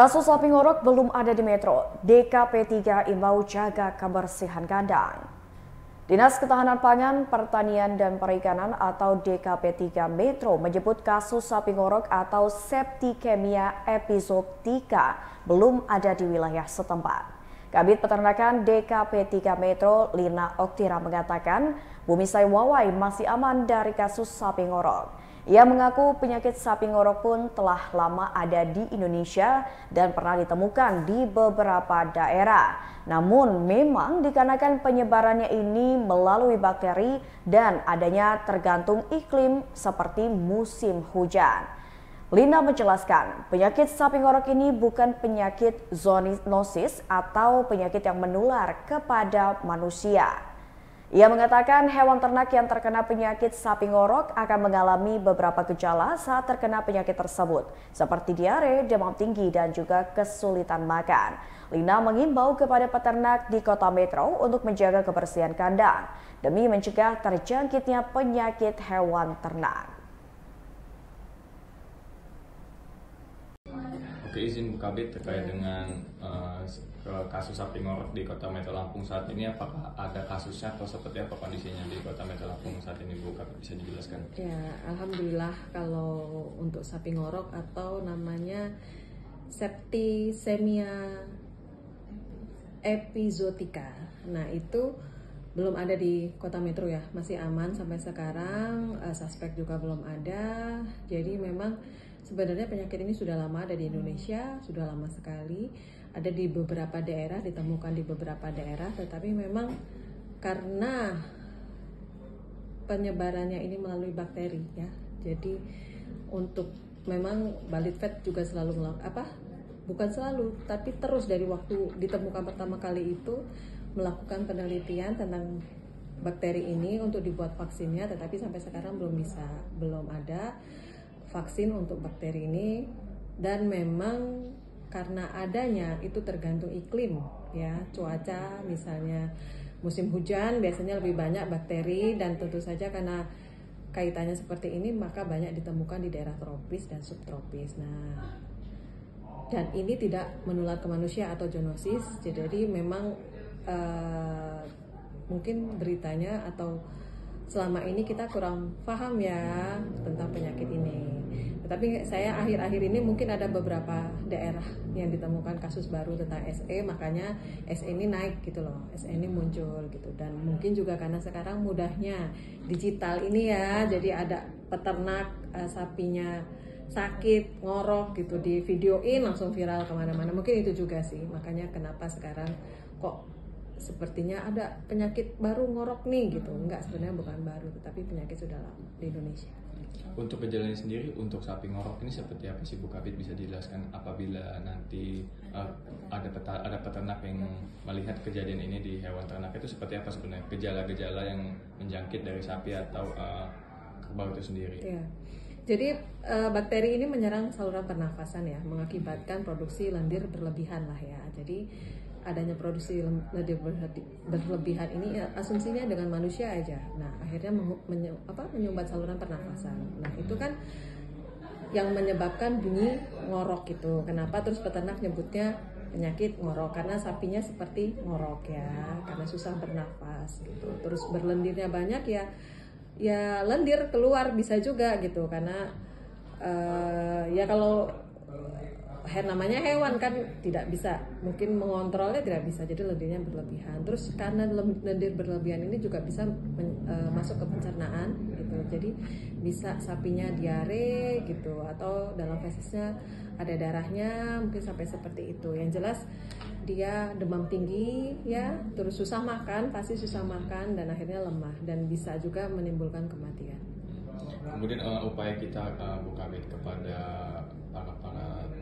Kasus sapi ngorok belum ada di Metro. DKP 3 imbau jaga kebersihan kandang. Dinas Ketahanan Pangan, Pertanian dan Perikanan atau DKP 3 Metro menyebut kasus sapi ngorok atau septikemia epizootika belum ada di wilayah setempat. Kabid Peternakan DKP 3 Metro, Lina Oktira mengatakan Bumisai Wawai masih aman dari kasus sapi ngorok. Ia mengaku penyakit sapi ngorok pun telah lama ada di Indonesia dan pernah ditemukan di beberapa daerah. Namun memang dikarenakan penyebarannya ini melalui bakteri dan adanya tergantung iklim seperti musim hujan. Lina menjelaskan, penyakit sapi ngorok ini bukan penyakit zoonosis atau penyakit yang menular kepada manusia. Ia mengatakan hewan ternak yang terkena penyakit sapi ngorok akan mengalami beberapa gejala saat terkena penyakit tersebut, seperti diare, demam tinggi, dan juga kesulitan makan. Lina mengimbau kepada peternak di kota Metro untuk menjaga kebersihan kandang demi mencegah terjangkitnya penyakit hewan ternak. Oke, izin Bu Kabid terkait dengan kasus sapi ngorok di Kota Metro Lampung saat ini, apakah ada kasusnya atau seperti apa kondisinya di Kota Metro Lampung saat ini, Bu Kabid, bisa dijelaskan? Ya, alhamdulillah kalau untuk sapi ngorok atau namanya septicemia epizootika. Nah, itu belum ada di Kota Metro ya, masih aman sampai sekarang, suspek juga belum ada. Jadi memang sebenarnya penyakit ini sudah lama ada di Indonesia, sudah lama sekali. Ada di beberapa daerah, ditemukan di beberapa daerah, tetapi memang karena penyebarannya ini melalui bakteri ya. Jadi untuk memang Balitvet juga selalu bukan selalu, tapi terus dari waktu ditemukan pertama kali itu melakukan penelitian tentang bakteri ini untuk dibuat vaksinnya, tetapi sampai sekarang belum ada vaksin untuk bakteri ini. Dan memang karena adanya itu tergantung iklim ya, cuaca, misalnya musim hujan biasanya lebih banyak bakteri, dan tentu saja karena kaitannya seperti ini maka banyak ditemukan di daerah tropis dan subtropis. Nah, dan ini tidak menular ke manusia atau zoonosis, jadi memang mungkin beritanya atau selama ini kita kurang paham ya tentang penyakit ini. Tetapi saya akhir-akhir ini mungkin ada beberapa daerah yang ditemukan kasus baru tentang SE, makanya SE ini naik gitu loh, SE ini muncul gitu. Dan mungkin juga karena sekarang mudahnya digital ini ya, jadi ada peternak sapinya sakit, ngorok gitu, di videoin langsung viral kemana-mana. Mungkin itu juga sih, makanya kenapa sekarang kok sepertinya ada penyakit baru ngorok nih gitu. Enggak, sebenarnya bukan baru, tetapi penyakit sudah lama di Indonesia. Untuk gejalanya sendiri, untuk sapi ngorok ini seperti apa sih Bu Kabid, bisa dijelaskan apabila nanti ada peternak yang melihat kejadian ini di hewan ternak, itu seperti apa sebenarnya gejala-gejala yang menjangkit dari sapi atau kerbau itu sendiri? Ya. Jadi bakteri ini menyerang saluran pernafasan ya, mengakibatkan produksi lendir berlebihan lah ya. Jadi adanya produksi lendir berlebihan ini asumsinya dengan manusia aja. Nah, akhirnya menyumbat saluran pernafasan. Nah, itu kan yang menyebabkan bunyi ngorok gitu. Kenapa terus peternak nyebutnya penyakit ngorok? Karena sapinya seperti ngorok ya, karena susah bernafas gitu. Terus berlendirnya banyak ya lendir keluar bisa juga gitu, karena ya kalau namanya hewan kan tidak bisa, mungkin mengontrolnya tidak bisa, jadi lendirnya berlebihan. Terus karena lendir berlebihan ini juga bisa masuk ke pencernaan gitu, jadi bisa sapinya diare gitu, atau dalam fesisnya ada darahnya, mungkin sampai seperti itu. Yang jelas dia demam tinggi ya, terus susah makan, pasti susah makan, dan akhirnya lemah, dan bisa juga menimbulkan kematian. Kemudian upaya kita Bu Kabid kepada para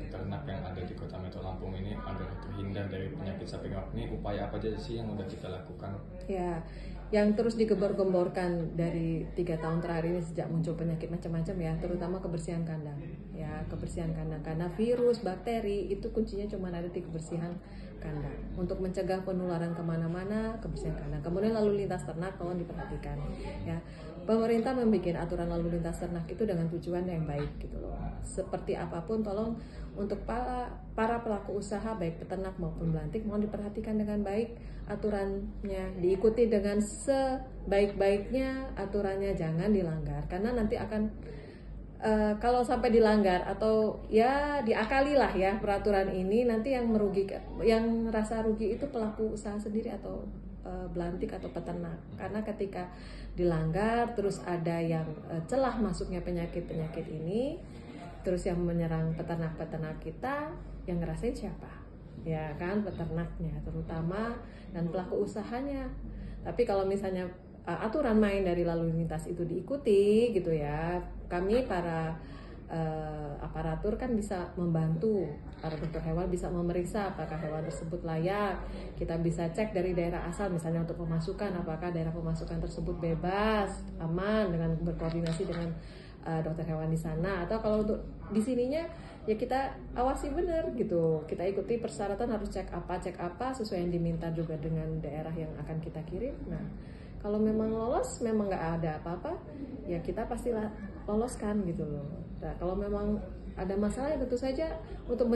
ternak yang ada di Kota Metro Lampung ini agar terhindar dari penyakit sapi ngorok ini, upaya apa aja sih yang udah kita lakukan? Ya, yang terus digembor-gemborkan dari 3 tahun terakhir ini sejak muncul penyakit macam-macam ya, terutama kebersihan kandang ya, kebersihan kandang, karena virus, bakteri itu kuncinya cuma ada di kebersihan kandang. Untuk mencegah penularan kemana-mana, kebersihan kandang. Kemudian lalu lintas ternak tolong diperhatikan ya. pemerintah membuat aturan lalu lintas ternak itu dengan tujuan yang baik gitu loh. Seperti apapun, tolong untuk para pelaku usaha baik peternak maupun belantik mohon diperhatikan dengan baik aturannya, diikuti dengan sebaik-baiknya aturannya, jangan dilanggar karena nanti akan kalau sampai dilanggar atau ya diakali lah ya peraturan ini, nanti yang merugikan, yang rasa rugi itu pelaku usaha sendiri atau belantik atau peternak, karena ketika dilanggar terus ada yang celah masuknya penyakit-penyakit ini, terus yang menyerang peternak-peternak kita, yang ngerasain siapa? Ya kan, peternaknya terutama dan pelaku usahanya. Tapi kalau misalnya aturan main dari lalu lintas itu diikuti gitu ya, kami para aparatur kan bisa membantu, para dokter hewan bisa memeriksa apakah hewan tersebut layak, kita bisa cek dari daerah asal misalnya untuk pemasukan, apakah daerah pemasukan tersebut bebas, aman, dengan berkoordinasi dengan dokter hewan di sana, atau kalau untuk di sininya ya kita awasi benar gitu, kita ikuti persyaratan, harus cek apa sesuai yang diminta juga dengan daerah yang akan kita kirim. Nah kalau memang lolos, memang nggak ada apa-apa, ya kita pasti loloskan gitu loh. Nah kalau memang ada masalah ya tentu saja untuk